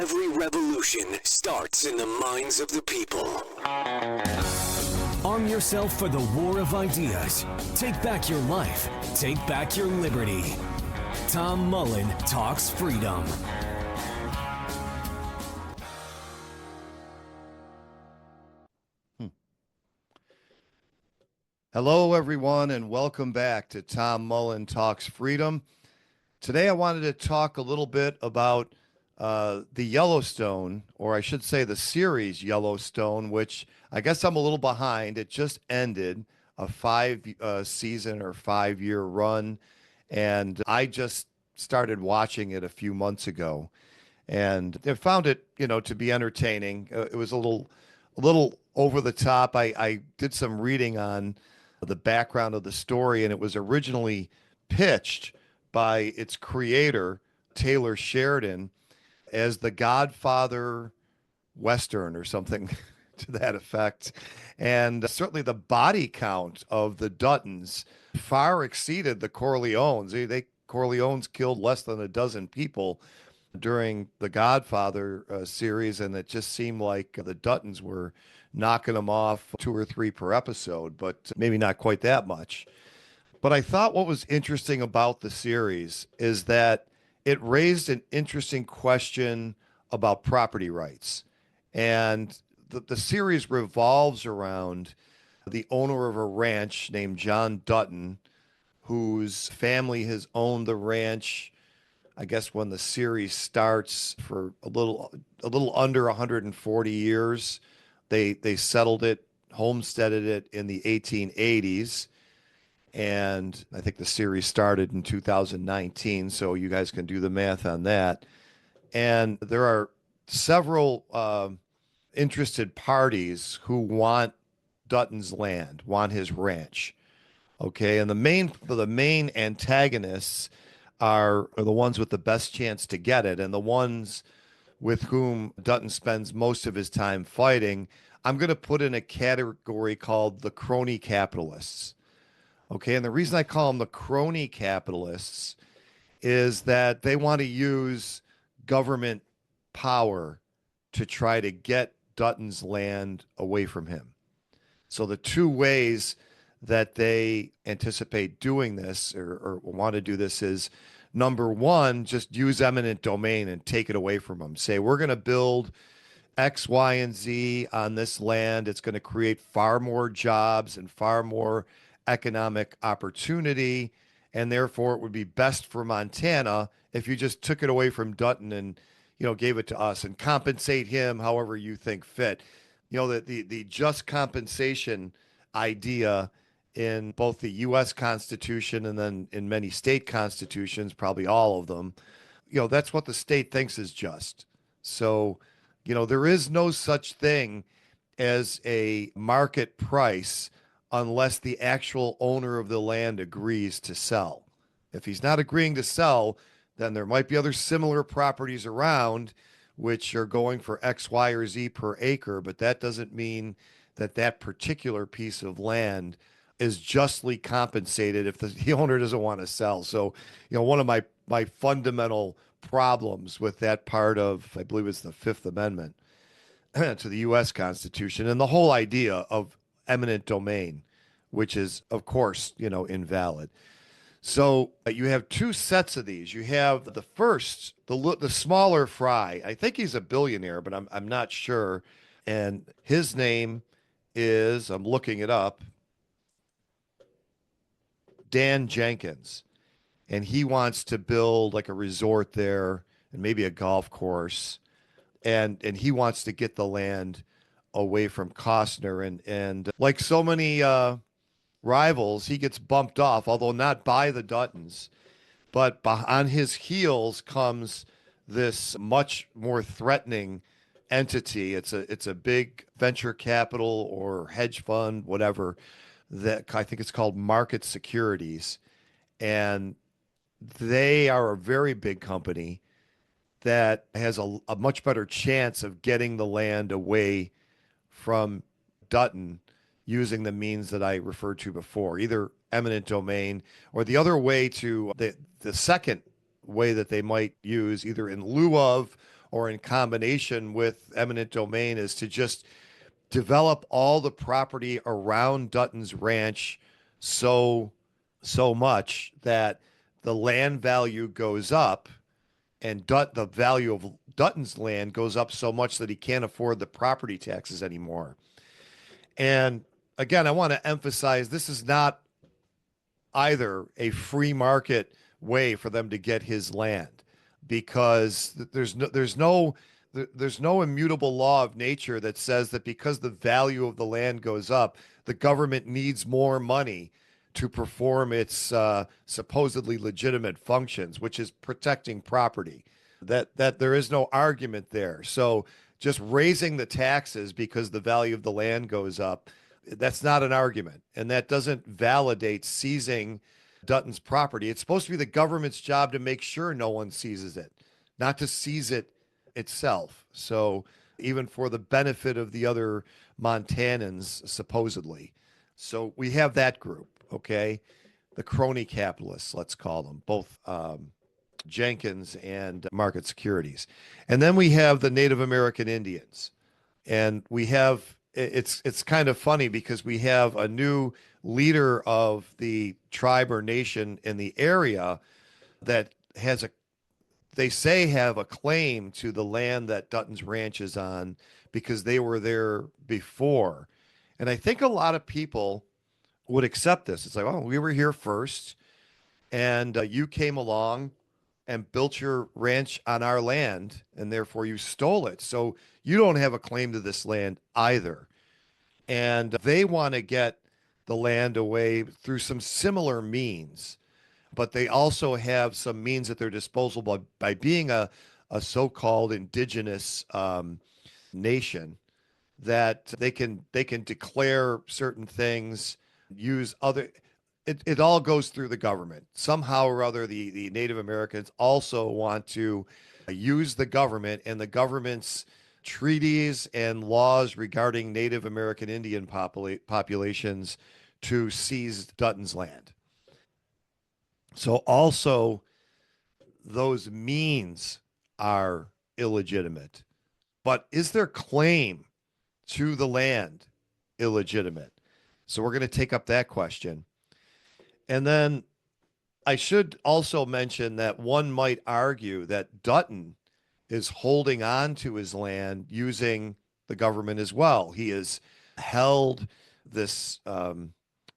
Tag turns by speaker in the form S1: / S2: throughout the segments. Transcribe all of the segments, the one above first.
S1: Every revolution starts in the minds of the people.
S2: Arm yourself for the war of ideas. Take back your life. Take back your liberty. Tom Mullen Talks Freedom.
S3: Hello, everyone, and welcome back to Tom Mullen Talks Freedom. Today, I wanted to talk a little bit about the Yellowstone, or I should say the series Yellowstone, which I guess I'm a little behind. It just ended a five-season or 5-year run, and I just started watching it a few months ago, and I found it, to be entertaining. It was a little over the top. I did some reading on the background of the story, and it was originally pitched by its creator, Taylor Sheridan, as the Godfather Western or something to that effect. And certainly the body count of the Duttons far exceeded the Corleones. Corleones killed less than a dozen people during the Godfather series, and it just seemed like the Duttons were knocking them off 2 or 3 per episode, but maybe not quite that much. But I thought what was interesting about the series is that it raised an interesting question about property rights. And the series revolves around the owner of a ranch named John Dutton, whose family has owned the ranch, I guess when the series starts, for a little under 140 years. They settled it, homesteaded it in the 1880s. And I think the series started in 2019, so you guys can do the math on that. And there are several interested parties who want Dutton's land, want his ranch. Okay, and the main antagonists are the ones with the best chance to get it, and the ones with whom Dutton spends most of his time fighting, I'm going to put in a category called the crony capitalists. Okay, and the reason I call them the crony capitalists is that they want to use government power to try to get Dutton's land away from him. So the two ways that they anticipate doing this or want to do this is, number one, just use eminent domain and take it away from them. Say, we're going to build X, Y, and Z on this land. It's going to create far more jobs and far more economic opportunity, and therefore it would be best for Montana if you just took it away from Dutton and gave it to us, and compensate him however you think fit. The just compensation idea in both the U.S. Constitution and then in many state constitutions, probably all of them, that's what the state thinks is just. So, there is no such thing as a market price unless the actual owner of the land agrees to sell. If he's not agreeing to sell, then there might be other similar properties around which are going for X, Y, or Z per acre, but that doesn't mean that that particular piece of land is justly compensated if the owner doesn't want to sell. So, one of my fundamental problems with that part of, I believe it's the Fifth Amendment to the U.S. Constitution, and the whole idea of eminent domain, which is, of course, invalid. So you have 2 sets of these. You have the first, the smaller fry. I think he's a billionaire, but I'm not sure. And his name is, I'm looking it up, Dan Jenkins. And he wants to build like a resort there and maybe a golf course. And he wants to get the land away from Costner. And like so many rivals, he gets bumped off, although not by the Duttons. But on his heels comes this much more threatening entity. It's a big venture capital or hedge fund, whatever, that I think it's called Market Securities. And they are a very big company that has a much better chance of getting the land away from Dutton using the means that I referred to before, either eminent domain or the other way, to the second way that they might use, either in lieu of or in combination with eminent domain is to just develop all the property around Dutton's Ranch so so much that the land value goes up and the value of Dutton's land goes up so much that he can't afford the property taxes anymore. And again, I want to emphasize this is not either a free market way for them to get his land because there's no immutable law of nature that says that because the value of the land goes up, the government needs more money to perform its supposedly legitimate functions, which is protecting property. That there is no argument there. So just raising the taxes because the value of the land goes up, that's not an argument, and that doesn't validate seizing Dutton's property. It's supposed to be the government's job to make sure no one seizes it, not to seize it itself. So even for the benefit of the other Montanans, supposedly. So we have that group, okay? The crony capitalists, let's call them, both Jenkins and Market Securities. And then we have the Native American Indians. And we have it's kind of funny because we have a new leader of the tribe or nation in the area that has a they say have a claim to the land that Dutton's Ranch is on because they were there before. And I think a lot of people would accept this. It's like, oh, we were here first, and you came along and built your ranch on our land, and therefore you stole it. So you don't have a claim to this land either. And they want to get the land away through some similar means, but they also have some means at their disposal by being a so-called indigenous nation that they can declare certain things, use other. It all goes through the government. Somehow or other, the Native Americans also want to use the government and the government's treaties and laws regarding Native American Indian populations to seize Dutton's land. So also those means are illegitimate. But is their claim to the land illegitimate? So we're going to take up that question. And then I should also mention that one might argue that Dutton is holding on to his land using the government as well. He has held this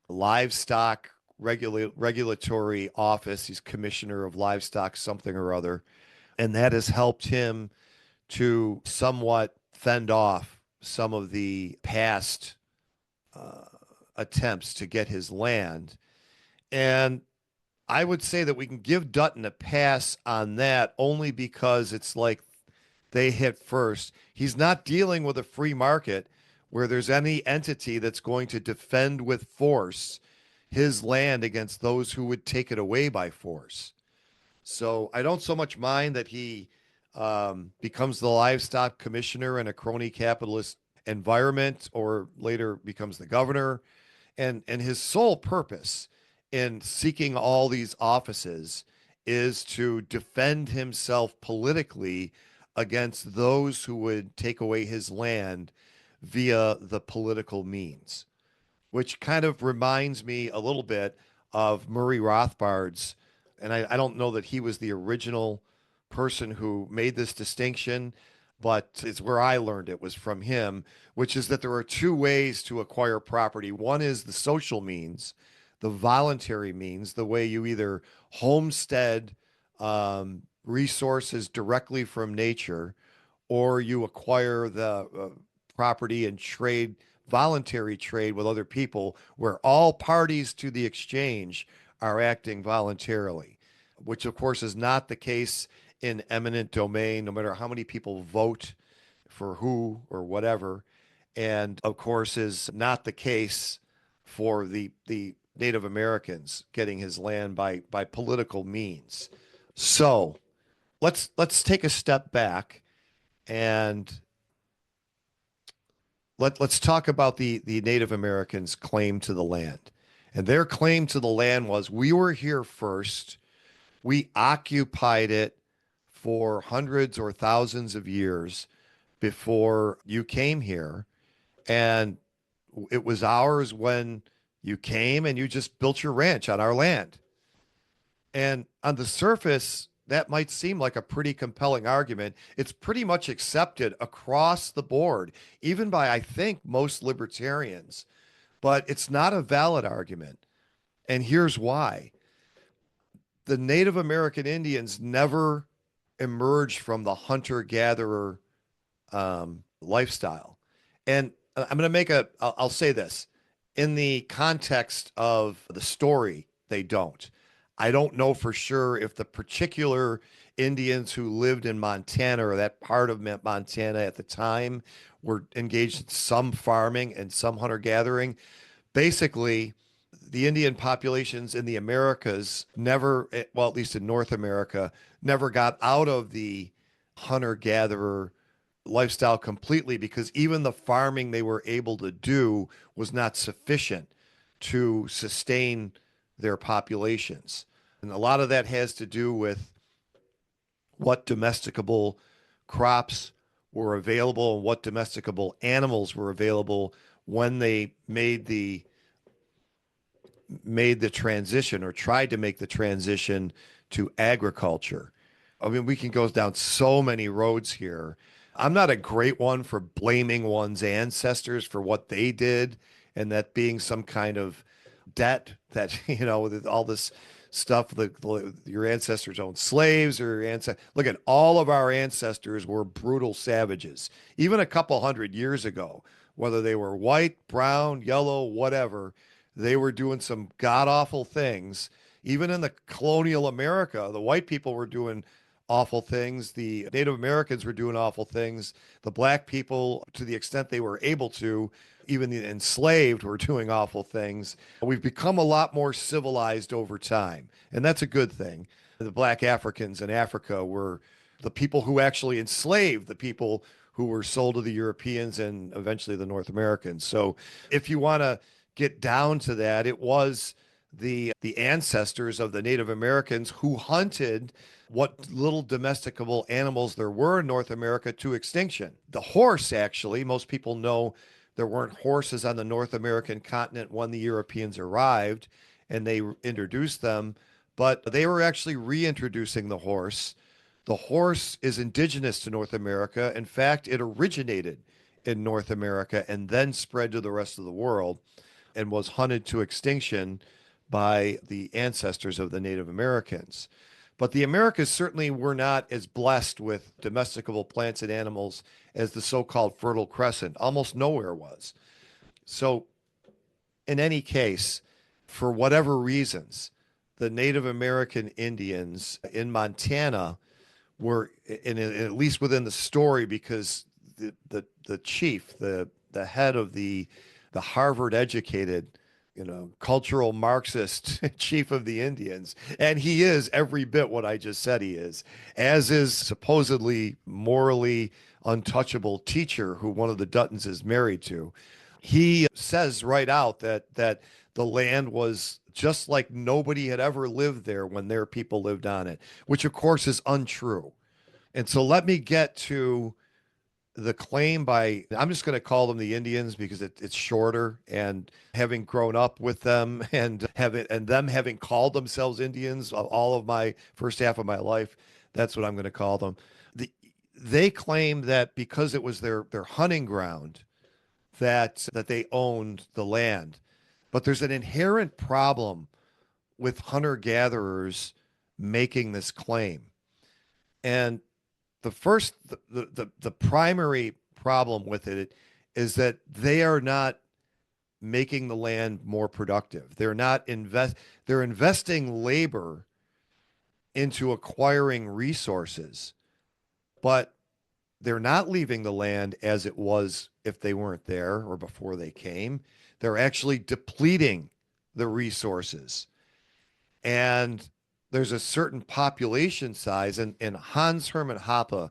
S3: livestock regulatory office. He's commissioner of livestock, something or other. And that has helped him to somewhat fend off some of the past attempts to get his land. And I would say that we can give Dutton a pass on that only because it's like they hit first. He's not dealing with a free market where there's any entity that's going to defend with force his land against those who would take it away by force. So I don't so much mind that he becomes the livestock commissioner in a crony capitalist environment or later becomes the governor. And his sole purpose in seeking all these offices is to defend himself politically against those who would take away his land via the political means, which kind of reminds me a little bit of Murray Rothbard's. And I don't know that he was the original person who made this distinction, but it's where I learned it was from him, which is that there are two ways to acquire property. One is the social means, the voluntary means, the way you either homestead resources directly from nature, or you acquire the property and trade, voluntary trade with other people, where all parties to the exchange are acting voluntarily, which of course is not the case in eminent domain, no matter how many people vote for who or whatever. And of course is not the case for the Native Americans getting his land by political means. So let's take a step back and let's talk about the Native Americans' claim to the land. And their claim to the land was, we were here first. We occupied it for hundreds or thousands of years before you came here. And it was ours when you came and you just built your ranch on our land. And on the surface, that might seem like a pretty compelling argument. It's pretty much accepted across the board, even by, I think, most libertarians. But it's not a valid argument. And here's why. The Native American Indians never emerged from the hunter-gatherer lifestyle. And I'm going to I'll say this. In the context of the story, they don't. I don't know for sure if the particular Indians who lived in Montana or that part of Montana at the time were engaged in some farming and some hunter gathering. Basically, the Indian populations in the Americas never, well, at least in North America, never got out of the hunter gatherer lifestyle completely, because even the farming they were able to do was not sufficient to sustain their populations. And a lot of that has to do with what domesticable crops were available and what domesticable animals were available when they made the transition, or tried to make the transition to agriculture. I mean, we can go down so many roads here. I'm not a great one for blaming one's ancestors for what they did, and that being some kind of debt that, with all this stuff, your ancestors owned slaves, or your ancestors. Look at all of our ancestors were brutal savages, even a couple hundred years ago, whether they were white, brown, yellow, whatever. They were doing some god awful things. Even in the colonial America, the white people were doing awful things. The Native Americans were doing awful things. The black people, to the extent they were able to, even the enslaved, were doing awful things. We've become a lot more civilized over time, and that's a good thing. The black Africans in Africa were the people who actually enslaved the people who were sold to the Europeans and eventually the North Americans. So if you want to get down to that, it was the ancestors of the Native Americans who hunted what little domesticable animals there were in North America to extinction. The horse, actually, most people know there weren't horses on the North American continent when the Europeans arrived and they introduced them, but they were actually reintroducing the horse. The horse is indigenous to North America. In fact, it originated in North America and then spread to the rest of the world and was hunted to extinction by the ancestors of the Native Americans. But the Americas certainly were not as blessed with domesticable plants and animals as the so-called Fertile Crescent. Almost nowhere was. So in any case, for whatever reasons, the Native American Indians in Montana were, at least within the story, because the chief, the head of the Harvard-educated, cultural Marxist chief of the Indians. And he is every bit what I just said he is, as is supposedly morally untouchable teacher who one of the Duttons is married to. He says right out that the land was just like nobody had ever lived there when their people lived on it, which of course is untrue. And so let me get to the claim by, I'm just going to call them the Indians because it's shorter, and having grown up with them and them having called themselves Indians all of my first half of my life, that's what I'm going to call them. They claim that because it was their hunting ground, that they owned the land. But there's an inherent problem with hunter-gatherers making this claim. And the primary problem with it is that they are not making the land more productive. They're investing labor into acquiring resources, but they're not leaving the land as it was if they weren't there or before they came. They're actually depleting the resources. And there's a certain population size, and Hans Hermann Hoppe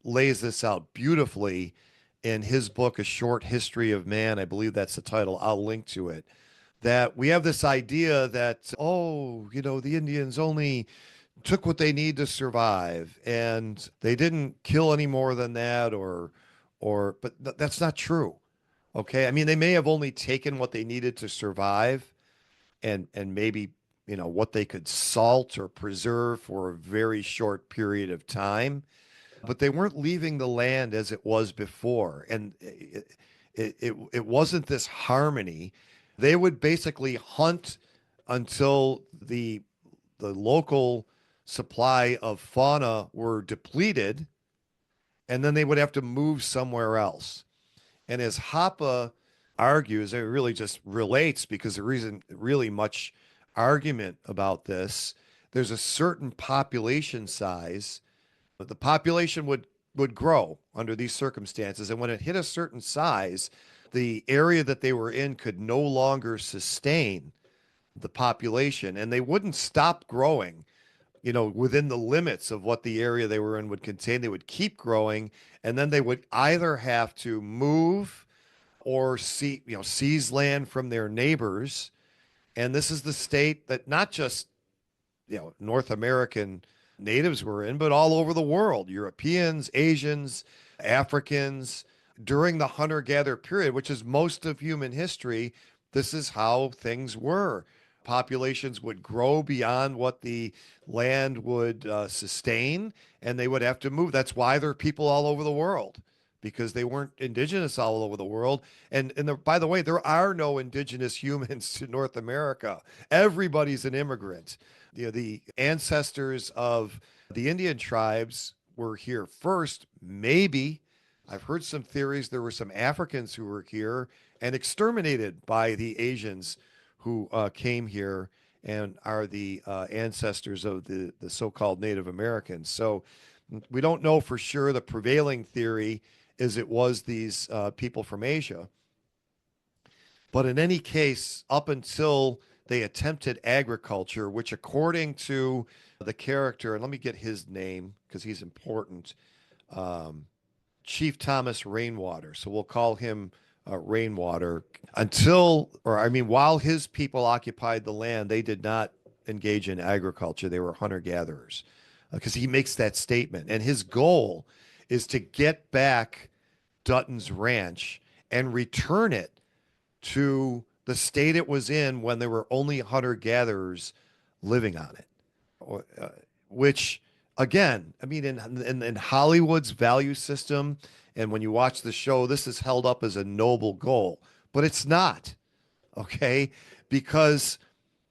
S3: lays this out beautifully in his book, A Short History of Man. I believe that's the title. I'll link to it. That we have this idea that, the Indians only took what they need to survive, and they didn't kill any more than that, but that's not true. Okay, I mean, they may have only taken what they needed to survive, and maybe what they could salt or preserve for a very short period of time, but they weren't leaving the land as it was before, and it wasn't this harmony. They would basically hunt until the local supply of fauna were depleted, and then they would have to move somewhere else. And as Hoppe argues, it really just relates because there isn't really much argument about this. There's a certain population size, but the population would grow under these circumstances. And when it hit a certain size, the area that they were in could no longer sustain the population, and they wouldn't stop growing, within the limits of what the area they were in would contain. They would keep growing, and then they would either have to move or seize land from their neighbors. And this is the state that not just, North American natives were in, but all over the world, Europeans, Asians, Africans, during the hunter-gatherer period, which is most of human history. This is how things were. Populations would grow beyond what the land would sustain, and they would have to move. That's why there are people all over the world, because they weren't indigenous all over the world. And by the way, there are no indigenous humans to North America. Everybody's an immigrant. The ancestors of the Indian tribes were here first. Maybe I've heard some theories there were some Africans who were here and exterminated by the Asians who came here and are the ancestors of the so-called Native Americans. So we don't know for sure. The prevailing theory is it was these people from Asia. But in any case, up until they attempted agriculture, which according to the character, and let me get his name because he's important, Chief Thomas Rainwater. So we'll call him Rainwater. While his people occupied the land, they did not engage in agriculture. They were hunter-gatherers, because he makes that statement. And his goal is to get back Duttons Ranch and return it to the state it was in when there were only hunter-gatherers living on it. Which, again, I mean, in Hollywood's value system, and when you watch the show, this is held up as a noble goal, but it's not, okay? Because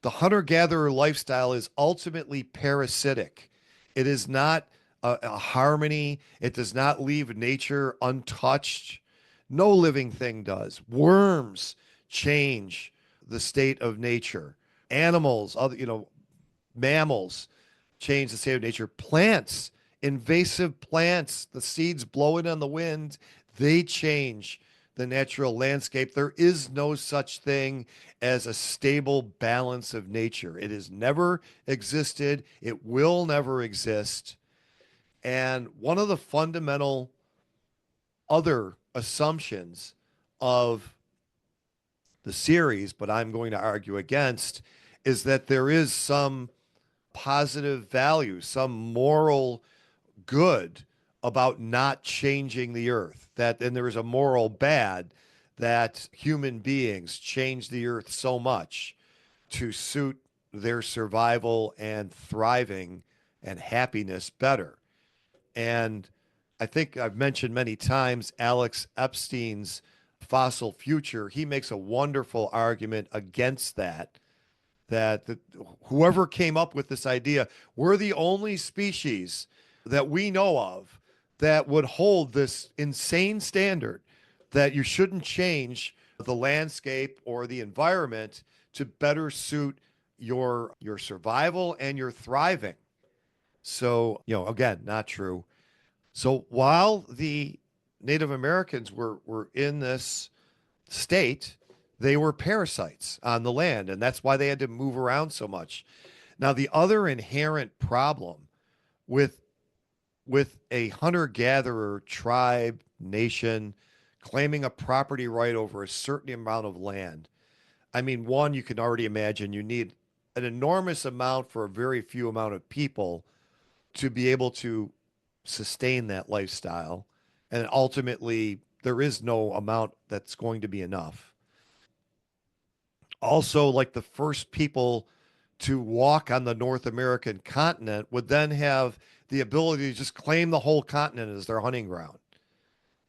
S3: the hunter-gatherer lifestyle is ultimately parasitic. It is not a harmony. It does not leave nature untouched. No living thing does. Worms change the state of nature. Animals, mammals change the state of nature. Plants, invasive plants, the seeds blowing on the wind, they change the natural landscape. There is no such thing as a stable balance of nature. It has never existed. It will never exist. And one of the fundamental other assumptions of the series, but I'm going to argue against, is that there is some positive value, some moral good about not changing the earth. And there is a moral bad that human beings change the earth so much to suit their survival and thriving and happiness better. And I think I've mentioned many times Alex Epstein's Fossil Future. He makes a wonderful argument against that, that whoever came up with this idea, we're the only species that we know of that would hold this insane standard that you shouldn't change the landscape or the environment to better suit your survival and your thriving. So, again, not true. So while the Native Americans were in this state, they were parasites on the land, and that's why they had to move around so much. Now, the other inherent problem with a hunter-gatherer tribe, nation, claiming a property right over a certain amount of land, I mean, one, you can already imagine you need an enormous amount for a very few amount of people to be able to sustain that lifestyle. And ultimately, there is no amount that's going to be enough. Also, like the first people to walk on the North American continent would then have the ability to just claim the whole continent as their hunting ground.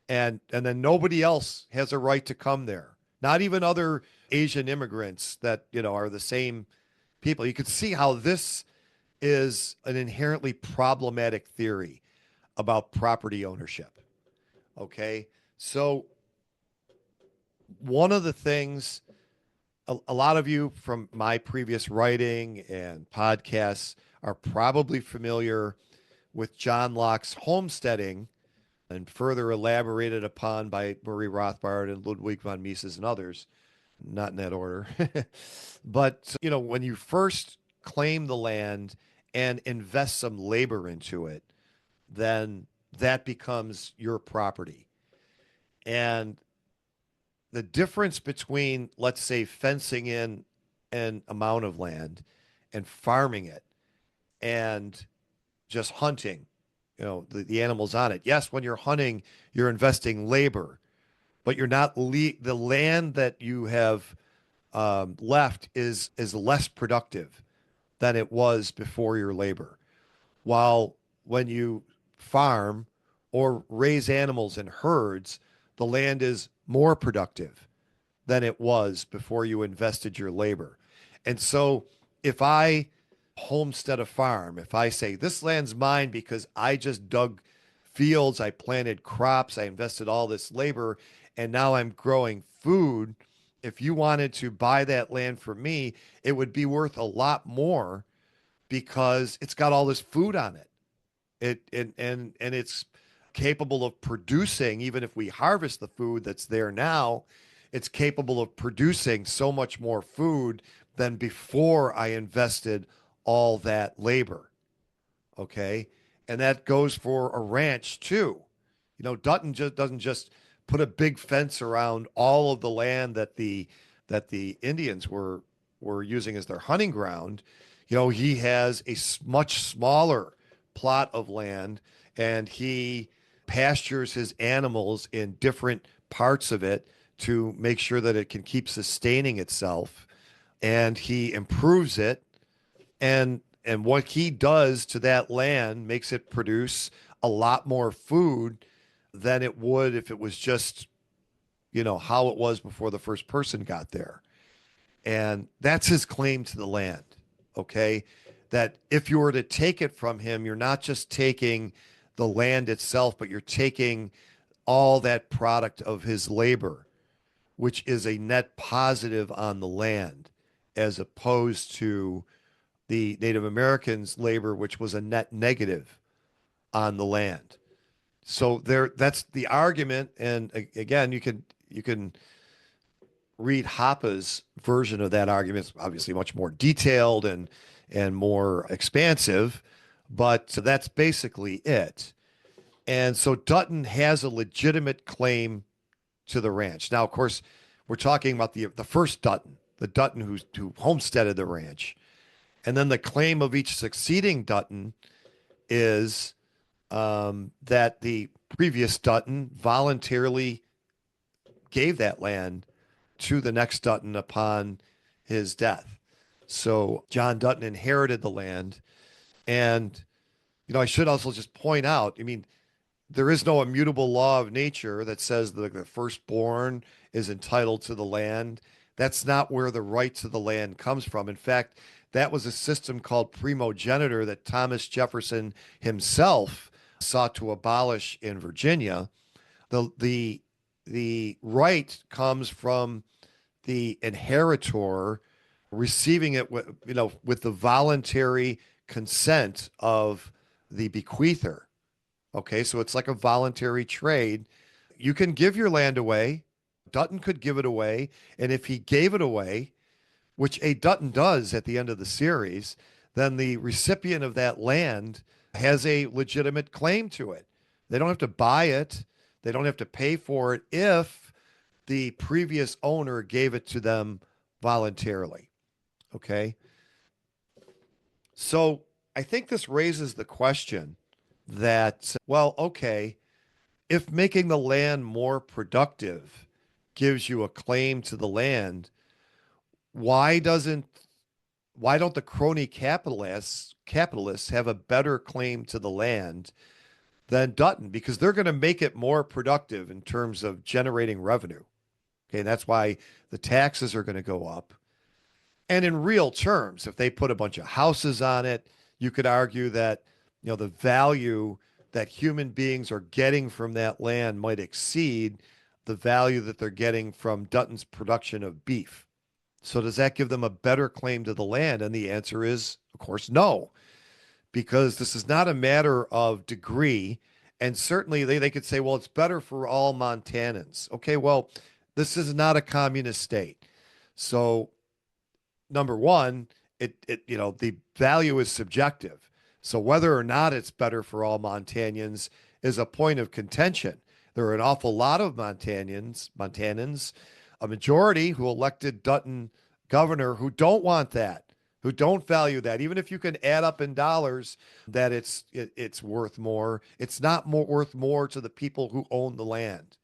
S3: And then nobody else has a right to come there. Not even other Asian immigrants that, are the same people. You could see how this is an inherently problematic theory about property ownership. Okay. So, one of the things a lot of you from my previous writing and podcasts are probably familiar with John Locke's homesteading and further elaborated upon by Murray Rothbard and Ludwig von Mises and others, not in that order. But, when you first claim the land and invest some labor into it, then that becomes your property. And the difference between, let's say, fencing in an amount of land and farming it and just hunting, the animals on it. Yes, when you're hunting, you're investing labor, but you're not the land that you have left is less productive than it was before your labor. While when you farm or raise animals in herds, the land is more productive than it was before you invested your labor. And so if I homestead a farm, if I say this land's mine because I just dug fields, I planted crops, I invested all this labor, and now I'm growing food. If you wanted to buy that land from me, it would be worth a lot more because it's got all this food on it. And it's capable of producing, even if we harvest the food that's there now, it's capable of producing so much more food than before I invested all that labor. Okay. And that goes for a ranch too. Dutton just doesn't just put a big fence around all of the land that the Indians were using as their hunting ground. He has a much smaller plot of land, and he pastures his animals in different parts of it to make sure that it can keep sustaining itself, and he improves it, and what he does to that land makes it produce a lot more food than it would if it was just how it was before the first person got there. And that's his claim to the land. Okay. That if you were to take it from him, you're not just taking the land itself, but you're taking all that product of his labor, which is a net positive on the land, as opposed to the Native Americans' labor, which was a net negative on the land. So that's the argument. And again, you can read Hoppe's version of that argument. It's obviously much more detailed and more expansive, but that's basically it. And so Dutton has a legitimate claim to the ranch. Now, of course, we're talking about the first Dutton, the Dutton who homesteaded the ranch. And then the claim of each succeeding Dutton is that the previous Dutton voluntarily gave that land to the next Dutton upon his death. So John Dutton inherited the land. And, I should also just point out, there is no immutable law of nature that says the firstborn is entitled to the land. That's not where the right to the land comes from. In fact, that was a system called primogeniture that Thomas Jefferson himself sought to abolish in Virginia. The right comes from the inheritor receiving it with the voluntary consent of the bequeather. Okay, so it's like a voluntary trade. You can give your land away. Dutton could give it away. And if he gave it away, which a Dutton does at the end of the series, then the recipient of that land has a legitimate claim to it. They don't have to buy it. They don't have to pay for it if the previous owner gave it to them voluntarily. Okay. So I think this raises the question that, well, okay, if making the land more productive gives you a claim to the land, why doesn't why don't the crony capitalists have a better claim to the land than Dutton? Because they're going to make it more productive in terms of generating revenue. Okay, and that's why the taxes are going to go up. And in real terms, if they put a bunch of houses on it, you could argue that, the value that human beings are getting from that land might exceed the value that they're getting from Dutton's production of beef. So does that give them a better claim to the land? And the answer is, of course, no, because this is not a matter of degree. And certainly they could say, well, it's better for all Montanans. Okay, well, this is not a communist state. So number one, the value is subjective. So whether or not it's better for all Montanans is a point of contention. There are an awful lot of Montanans, a majority who elected Dutton governor who don't want that, who don't value that. Even if you can add up in dollars that it's worth more, it's not worth more to the people who own the land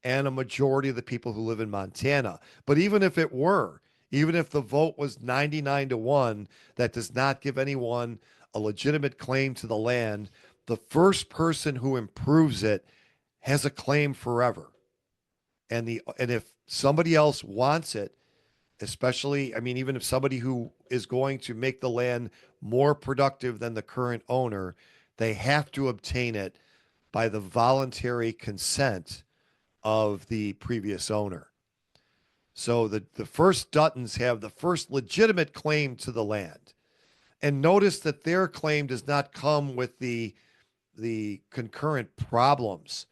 S3: and a majority of the people who live in Montana. But even if it were, even if the vote was 99-1, that does not give anyone a legitimate claim to the land. The first person who improves it has a claim forever. And if somebody else wants it, especially, I mean, even if somebody who is going to make the land more productive than the current owner, they have to obtain it by the voluntary consent of the previous owner. So the first Duttons have the first legitimate claim to the land. And notice that their claim does not come with the concurrent problems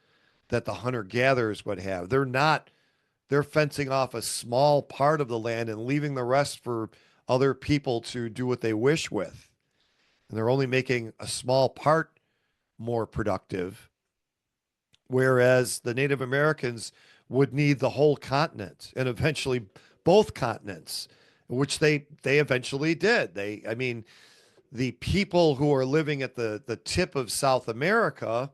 S3: that the hunter-gatherers would have. They're fencing off a small part of the land and leaving the rest for other people to do what they wish with. And they're only making a small part more productive, whereas the Native Americans would need the whole continent and eventually both continents, which they eventually did. I mean, the people who are living at the tip of South America,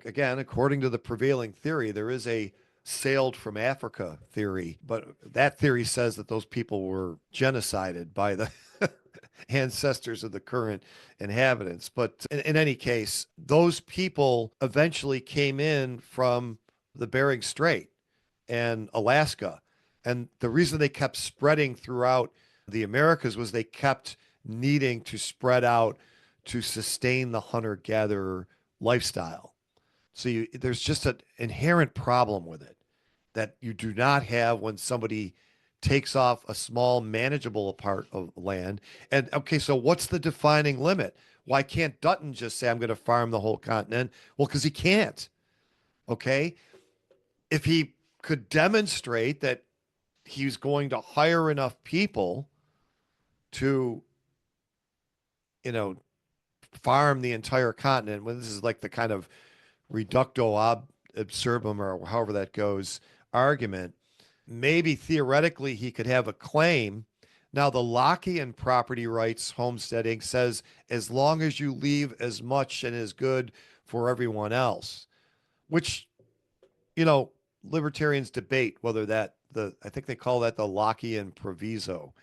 S3: again, according to the prevailing theory, there is a sailed from Africa theory, but that theory says that those people were genocided by the ancestors of the current inhabitants. But in any case, those people eventually came in from the Bering Strait and Alaska. And the reason they kept spreading throughout the Americas was they kept needing to spread out to sustain the hunter-gatherer lifestyle. So there's just an inherent problem with it that you do not have when somebody takes off a small manageable part of land. And okay, so what's the defining limit? Why can't Dutton just say, I'm going to farm the whole continent? Well, because he can't. Okay. If he could demonstrate that he's going to hire enough people to, farm the entire continent, when this is like the kind of reducto ab absurdum or however that goes argument, maybe theoretically he could have a claim. Now, the Lockean property rights homesteading says as long as you leave as much and as good for everyone else, which, libertarians debate whether I think they call that the Lockean proviso,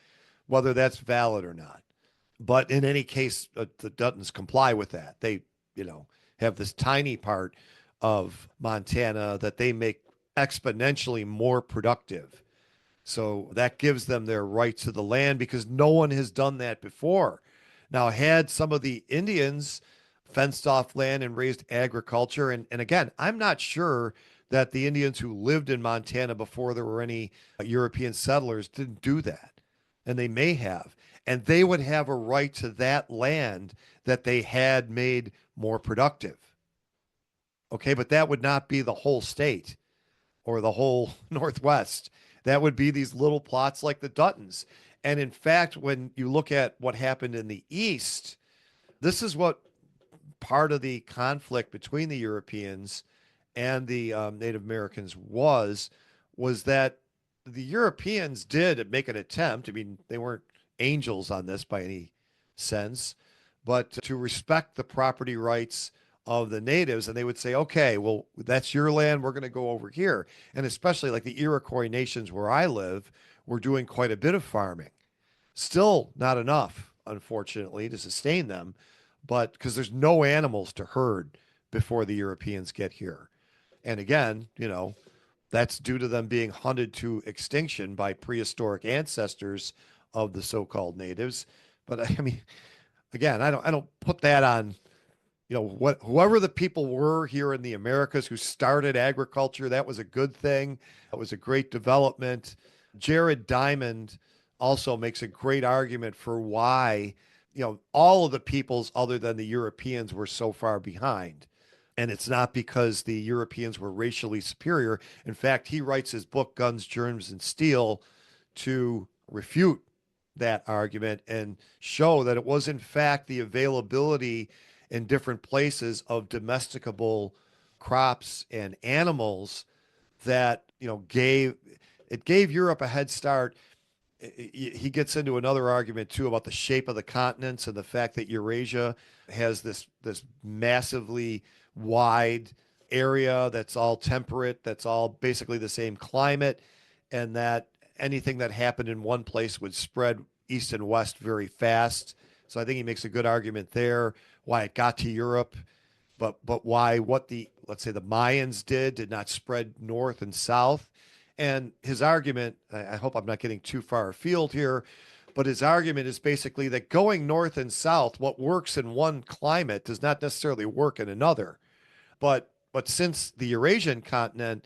S3: whether that's valid or not. But in any case, the Duttons comply with that. They, have this tiny part of Montana that they make exponentially more productive. So that gives them their right to the land because no one has done that before. Now, had some of the Indians fenced off land and raised agriculture, and again, I'm not sure that the Indians who lived in Montana before there were any European settlers didn't do that. And they may have. And they would have a right to that land that they had made more productive. Okay, but that would not be the whole state or the whole Northwest. That would be these little plots like the Duttons. And in fact, when you look at what happened in the East, this is what part of the conflict between the Europeans and the Native Americans was that the Europeans did make an attempt. I mean, they weren't angels on this by any sense, but to respect the property rights of the natives. And they would say, okay, well, that's your land. We're going to go over here. And especially like the Iroquois nations where I live, were doing quite a bit of farming. Still not enough, unfortunately, to sustain them, but because there's no animals to herd before the Europeans get here. And again, that's due to them being hunted to extinction by prehistoric ancestors of the so-called natives. But I mean, again, I don't put that on, what whoever the people were here in the Americas who started agriculture. That was a good thing. That was a great development. Jared Diamond also makes a great argument for why, all of the peoples other than the Europeans were so far behind. And it's not because the Europeans were racially superior. In fact, he writes his book, Guns, Germs, and Steel, to refute that argument and show that it was, in fact, the availability in different places of domesticable crops and animals that, gave Europe a head start. He gets into another argument too about the shape of the continents and the fact that Eurasia has this massively wide area that's all temperate, that's all basically the same climate, and that anything that happened in one place would spread east and west very fast. So I think he makes a good argument there why it got to Europe, but why what the, let's say, the Mayans did not spread north and south. And his argument, I hope I'm not getting too far afield here, but his argument is basically that going north and south, what works in one climate does not necessarily work in another. But since the Eurasian continent,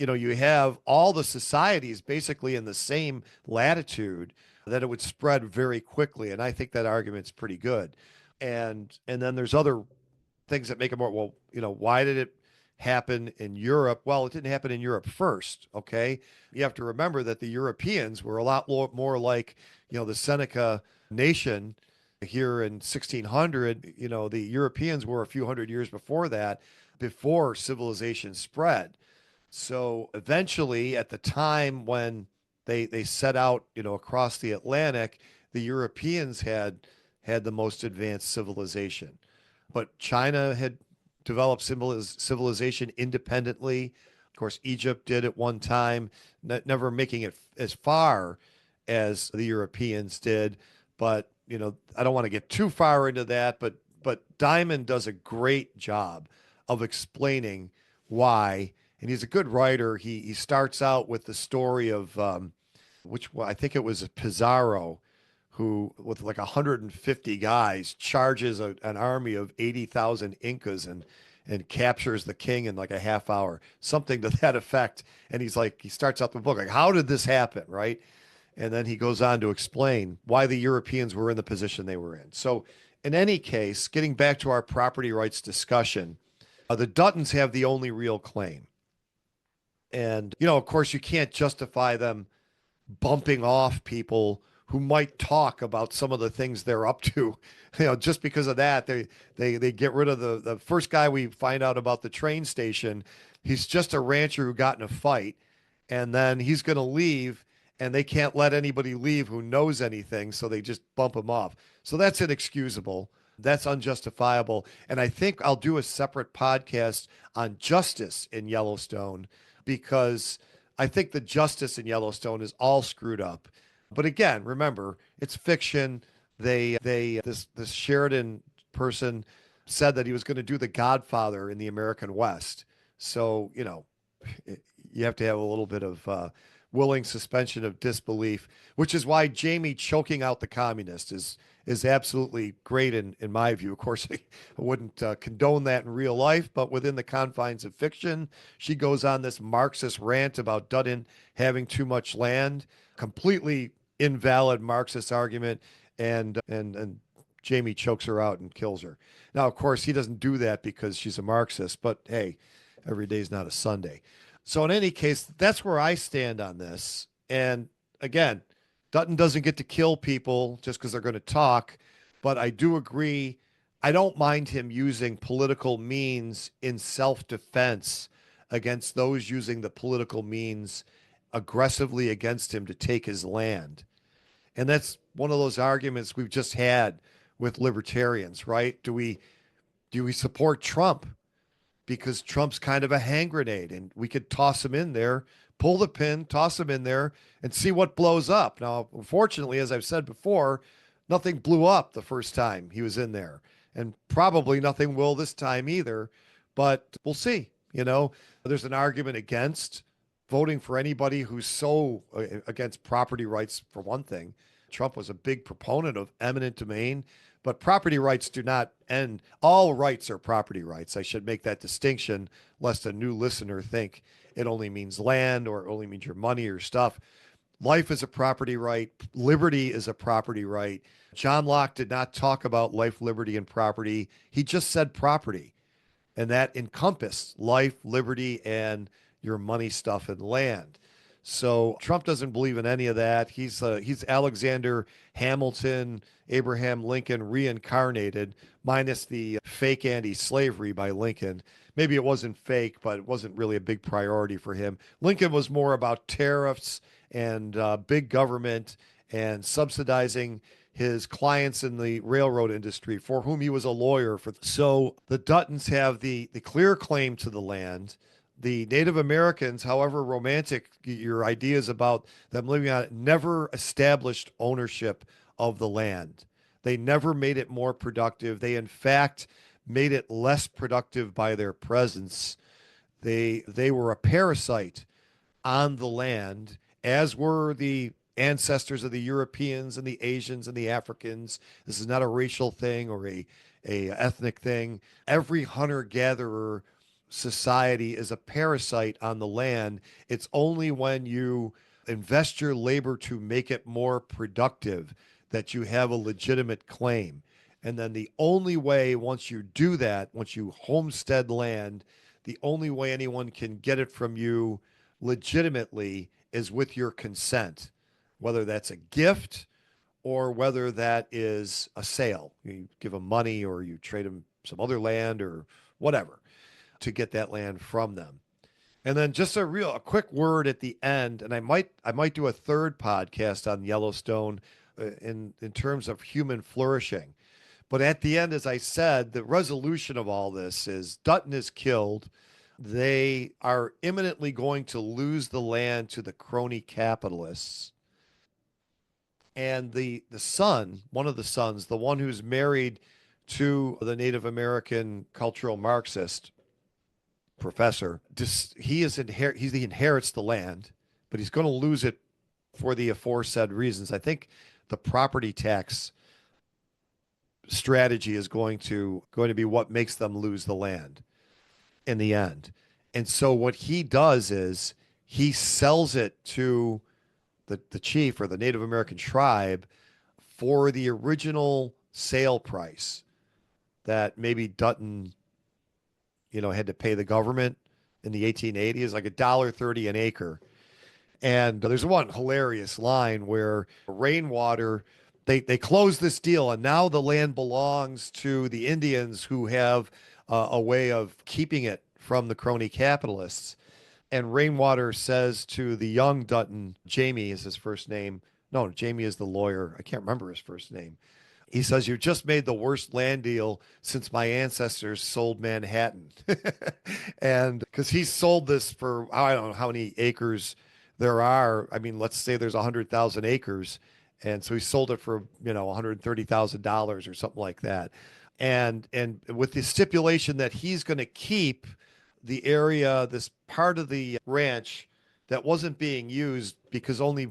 S3: you have all the societies basically in the same latitude, that it would spread very quickly. And I think that argument's pretty good. And then there's other things that make it more, well, why did it happen in Europe? Well, it didn't happen in Europe first. Okay. You have to remember that the Europeans were a lot more like, the Seneca nation here in 1600. The Europeans were a few hundred years before that, before civilization spread. So eventually, at the time when they set out, across the Atlantic, the Europeans had the most advanced civilization. But China had developed civilization independently. Of course, Egypt did at one time, never making it as far as the Europeans did. But, I don't want to get too far into that, but Diamond does a great job of explaining why. And he's a good writer. He starts out with the story of I think it was Pizarro, who with like 150 guys charges an army of 80,000 Incas and captures the king in like a half hour, something to that effect. And he starts out the book like, how did this happen, right? And then he goes on to explain why the Europeans were in the position they were in. So in any case, getting back to our property rights discussion, the Duttons have the only real claim. And, of course, you can't justify them bumping off people who might talk about some of the things they're up to. Just because of that, they get rid of the first guy we find out about the train station. He's just a rancher who got in a fight, and then he's going to leave, and they can't let anybody leave who knows anything, so they just bump him off. So that's inexcusable. That's unjustifiable. And I think I'll do a separate podcast on justice in Yellowstone, because I think the justice in Yellowstone is all screwed up. But again, remember, it's fiction. This Sheridan person said that he was going to do The Godfather in the American West. So, you have to have a little bit of willing suspension of disbelief, which is why Jamie choking out the communist is absolutely great in my view. Of course, I wouldn't condone that in real life, but within the confines of fiction, she goes on this Marxist rant about Dutton having too much land, completely invalid Marxist argument, and Jamie chokes her out and kills her. Now, of course, he doesn't do that because she's a Marxist, but hey, every day's not a Sunday. So in any case, that's where I stand on this. And again, Dutton doesn't get to kill people just because they're going to talk, but I do agree. I don't mind him using political means in self-defense against those using the political means aggressively against him to take his land. And that's one of those arguments we've just had with libertarians, right? Do we support Trump because Trump's kind of a hand grenade and we could toss him in there, pull the pin, toss him in there and see what blows up. Now, unfortunately, as I've said before, nothing blew up the first time he was in there, and probably nothing will this time either, but we'll see. There's an argument against voting for anybody who's so against property rights, for one thing. Trump was a big proponent of eminent domain, but property rights do not end. All rights are property rights. I should make that distinction, lest a new listener think it only means land or it only means your money or stuff. Life is a property right. Liberty is a property right. John Locke did not talk about life, liberty, and property. He just said property. And that encompassed life, liberty, and your money, stuff, and land. So Trump doesn't believe in any of that. He's Alexander Hamilton, Abraham Lincoln reincarnated, minus the fake anti-slavery by Lincoln. Maybe it wasn't fake, but it wasn't really a big priority for him. Lincoln was more about tariffs and big government and subsidizing his clients in the railroad industry, for whom he was a lawyer. So the Duttons have the clear claim to the land. The Native Americans, however romantic your ideas about them living on it, never established ownership of the land. They never made it more productive. They, in fact, made it less productive by their presence. They were a parasite on the land, as were the ancestors of the Europeans and the Asians and the Africans. This is not a racial thing or a ethnic thing. Every hunter-gatherer society is a parasite on the land. It's only when you invest your labor to make it more productive that you have a legitimate claim. And then the only way, once you do that, once you homestead land, the only way anyone can get it from you legitimately is with your consent, whether that's a gift or whether that is a sale. You give them money or you trade them some other land or whatever to get that land from them. And then just a quick word at the end, and I might do a third podcast on Yellowstone in terms of human flourishing. But at the end, as I said, the resolution of all this is Dutton is killed. They are imminently going to lose the land to the crony capitalists. And the son, one of the sons, the one who's married to the Native American cultural Marxist professor, he inherits the land, but he's going to lose it for the aforesaid reasons. I think the property tax strategy is going to be what makes them lose the land in the end. And so what he does is he sells it to the chief or the Native American tribe for the original sale price that maybe Dutton, had to pay the government in the 1880s, like $1.30 an acre. And there's one hilarious line where rainwater, they close this deal, and now the land belongs to the Indians who have a way of keeping it from the crony capitalists. And Rainwater says to the young Dutton, Jamie is his first name. No, Jamie is the lawyer. I can't remember his first name. He says, "You just made the worst land deal since my ancestors sold Manhattan." And because he sold this for, I don't know how many acres there are. I mean, let's say there's 100,000 acres. And so he sold it for, $130,000 or something like that. And with the stipulation that he's going to keep the area, this part of the ranch that wasn't being used, because only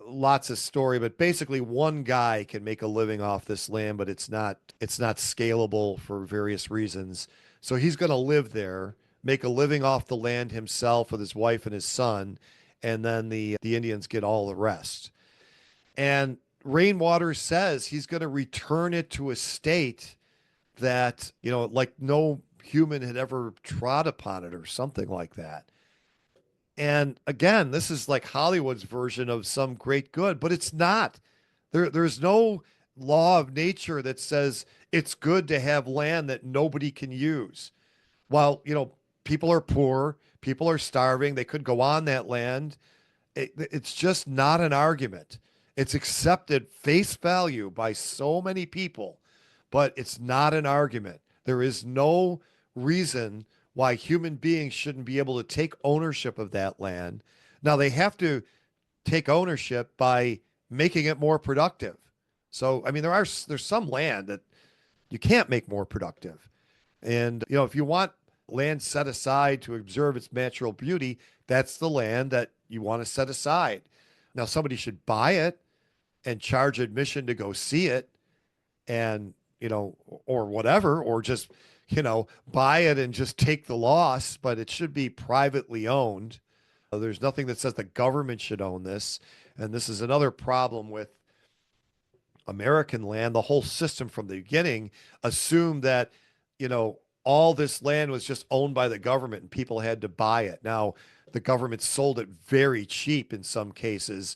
S3: lots of story, but basically one guy can make a living off this land, but it's not scalable for various reasons. So he's going to live there, make a living off the land himself with his wife and his son, and then the Indians get all the rest. And Rainwater says he's going to return it to a state that, like no human had ever trod upon it or something like that. And again, this is like Hollywood's version of some great good, but it's not. There's no law of nature that says it's good to have land that nobody can use. While, people are poor, people are starving, they could go on that land. It's just not an argument. It's accepted face value by so many people, but it's not an argument. There is no reason why human beings shouldn't be able to take ownership of that land. Now, they have to take ownership by making it more productive. So, I mean, there's some land that you can't make more productive. And, if you want land set aside to observe its natural beauty, that's the land that you want to set aside. Now, somebody should buy it and charge admission to go see it and, or whatever, or just, buy it and just take the loss, but it should be privately owned. There's nothing that says the government should own this. And this is another problem with American land. The whole system from the beginning assumed that, all this land was just owned by the government and people had to buy it. Now, the government sold it very cheap in some cases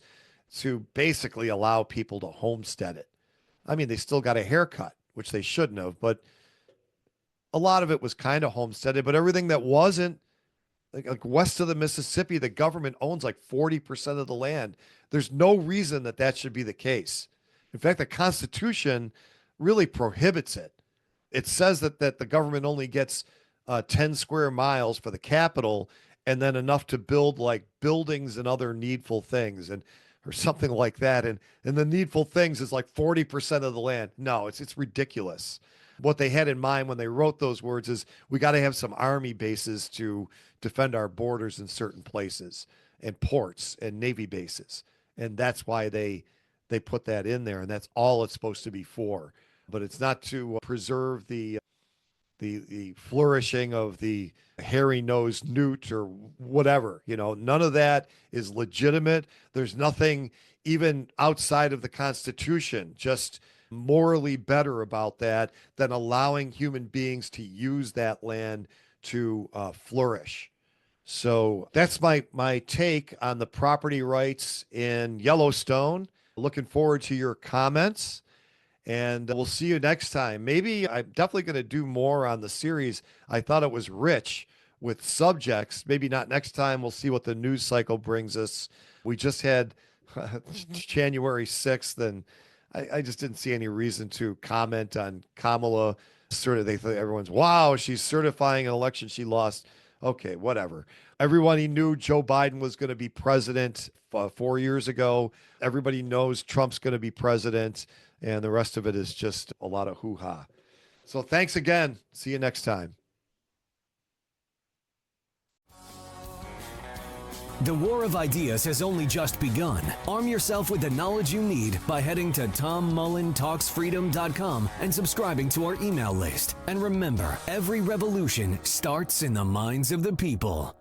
S3: to basically allow people to homestead it. I mean, they still got a haircut, which they shouldn't have, but a lot of it was kind of homesteaded. But everything that wasn't, like west of the Mississippi, the government owns like 40% of the land. There's no reason that that should be the case. In fact, the Constitution really prohibits it. It says that the government only gets 10 square miles for the capital and then enough to build like buildings and other needful things or something like that. And the needful things is like 40% of the land. No, it's ridiculous. What they had in mind when they wrote those words is we got to have some army bases to defend our borders in certain places and ports and Navy bases. And that's why they put that in there. And that's all it's supposed to be for. But it's not to preserve the flourishing of the hairy-nosed newt or whatever. None of that is legitimate. There's nothing even outside of the Constitution just morally better about that than allowing human beings to use that land to flourish. So that's my take on the property rights in Yellowstone. Looking forward to your comments. And we'll see you next time. Maybe I'm definitely going to do more on the series. I thought it was rich with subjects. Maybe not next time. We'll see what the news cycle brings us. We just had January 6th, and I just didn't see any reason to comment on Kamala. They thought everyone's, wow, she's certifying an election she lost. Okay, whatever. Everybody knew Joe Biden was going to be president 4 years ago. Everybody knows Trump's going to be president. And the rest of it is just a lot of hoo-ha. So thanks again. See you next time.
S2: The war of ideas has only just begun. Arm yourself with the knowledge you need by heading to TomMullenTalksFreedom.com and subscribing to our email list. And remember, every revolution starts in the minds of the people.